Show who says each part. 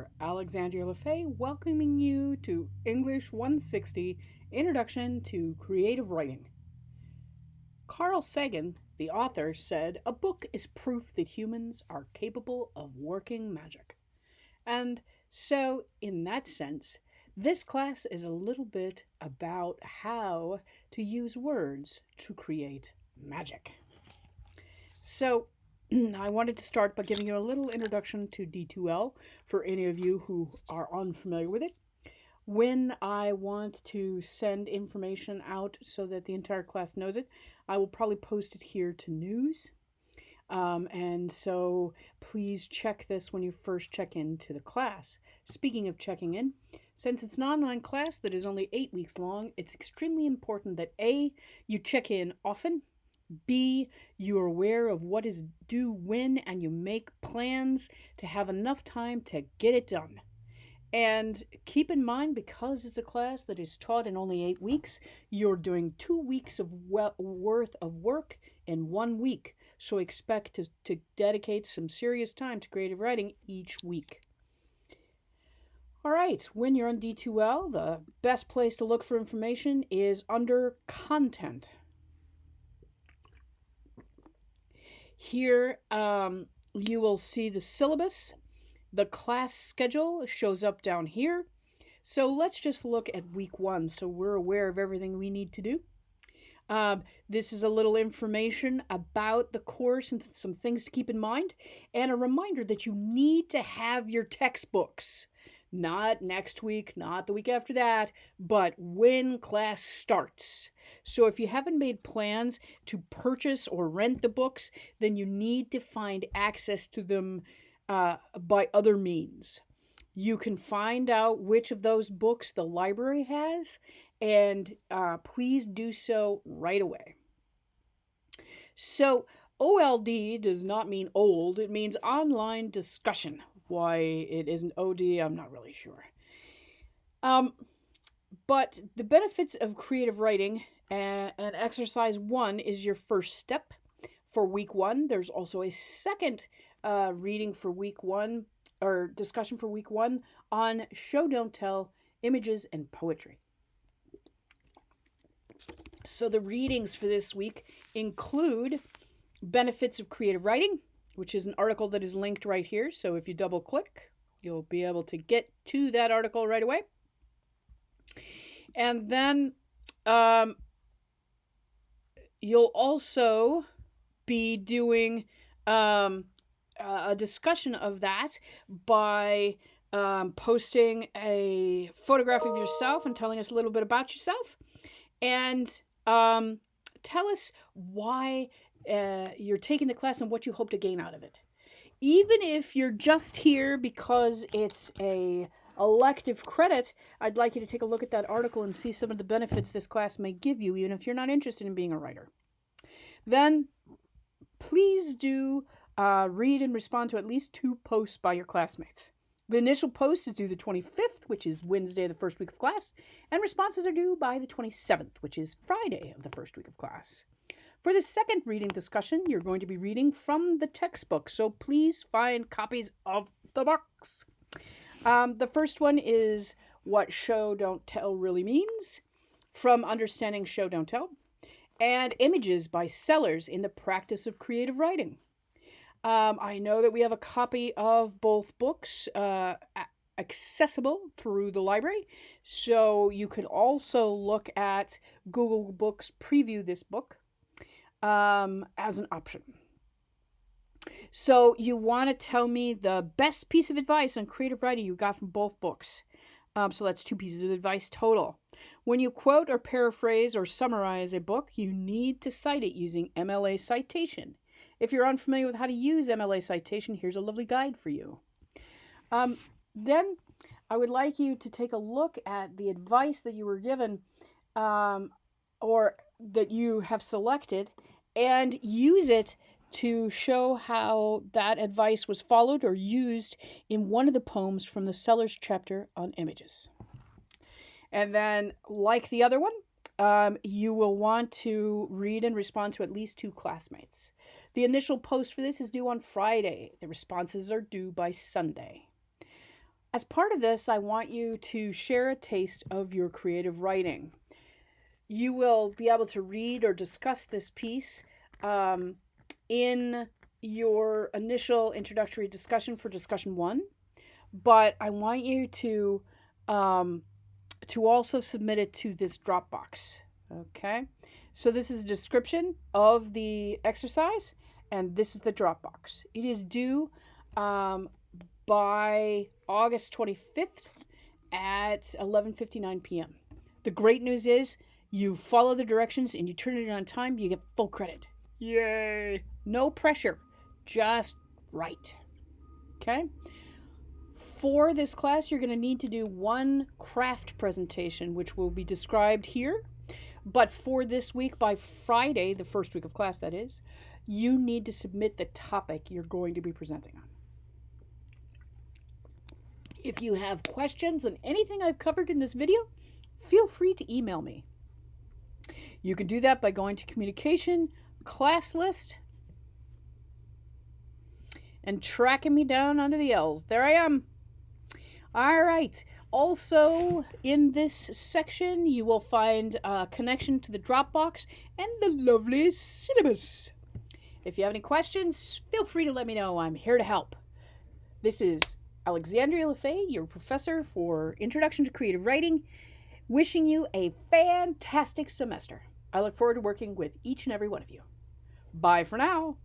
Speaker 1: teacher, Alexandria LaFaye, welcoming you to English 160 Introduction to Creative Writing. Carl Sagan, the author, said, "A book is proof that humans are capable of working magic." And so, in that sense, this class is a little bit about how to use words to create magic. So, I wanted to start by giving you a little introduction to D2L for any of you who are unfamiliar with it. When I want to send information out so that the entire class knows it, I will probably post it here to news. And so please check this when you first check into the class. Speaking of checking in, since it's an online class that is only 8 weeks long, it's extremely important that A, you check in often, B, you are aware of what is due when, and you make plans to have enough time to get it done. And keep in mind, because it's a class that is taught in only 8 weeks, you're doing 2 weeks of worth of work in 1 week. So expect to dedicate some serious time to creative writing each week. All right, when you're on D2L, the best place to look for information is under Content. Here, you will see the syllabus. The class schedule shows up down here. So let's just look at week 1 so we're aware of everything we need to do. This is a little information about the course and some things to keep in mind, and a reminder that you need to have your textbooks. Not next week, not the week after that, but when class starts. So if you haven't made plans to purchase or rent the books, then you need to find access to them by other means. You can find out which of those books the library has, and please do so right away. So OLD does not mean old, it means online discussion. Why it isn't OD, I'm not really sure. But the benefits of creative writing, and exercise 1 is your first step for week 1. There's also a second reading for week 1, or discussion for week 1 on show, don't tell, images, and poetry. So the readings for this week include Benefits of Creative Writing, which is an article that is linked right here. So if you double click, you'll be able to get to that article right away. And then you'll also be doing a discussion of that by posting a photograph of yourself and telling us a little bit about yourself, and tell us why you're taking the class and what you hope to gain out of it. Even if you're just here because it's a elective credit, I'd like you to take a look at that article and see some of the benefits this class may give you, even if you're not interested in being a writer. Then please do read and respond to at least 2 posts by your classmates. The initial post is due the 25th, which is Wednesday of the first week of class, and responses are due by the 27th, which is Friday of the first week of class. For the second reading discussion, you're going to be reading from the textbook, so please find copies of the books. The first one is What Show, Don't Tell Really Means, from Understanding Show, Don't Tell, and Images by Sellers in the Practice of Creative Writing. I know that we have a copy of both books accessible through the library, so you can also look at Google Books Preview this book as an option. So you want to tell me the best piece of advice on creative writing you got from both books. So that's 2 pieces of advice total. When you quote or paraphrase or summarize a book, you need to cite it using MLA citation. If you're unfamiliar with how to use MLA citation, here's a lovely guide for you. Then I would like you to take a look at the advice that you were given or that you have selected and use it to show how that advice was followed or used in one of the poems from the Sellers chapter on images. And then, like the other one, you will want to read and respond to at least 2 classmates. The initial post for this is due on Friday. The responses are due by Sunday. As part of this, I want you to share a taste of your creative writing. You will be able to read or discuss this piece in your initial introductory discussion for discussion 1, but I want you to also submit it to this Dropbox. Okay, so this is a description of the exercise, and this is the Dropbox. It is due by August 25th at 11:59 p.m. The great news is you follow the directions and you turn it in on time, you get full credit. Yay! No pressure, just write. Okay? For this class, you're going to need to do one craft presentation, which will be described here. But for this week, by Friday, the first week of class that is, you need to submit the topic you're going to be presenting on. If you have questions on anything I've covered in this video, feel free to email me. You can do that by going to Communication, Class List, and tracking me down under the L's. There I am. All right. Also, in this section, you will find a connection to the Dropbox and the lovely syllabus. If you have any questions, feel free to let me know. I'm here to help. This is Alexandria LaFaye, your professor for Introduction to Creative Writing, wishing you a fantastic semester. I look forward to working with each and every one of you. Bye for now.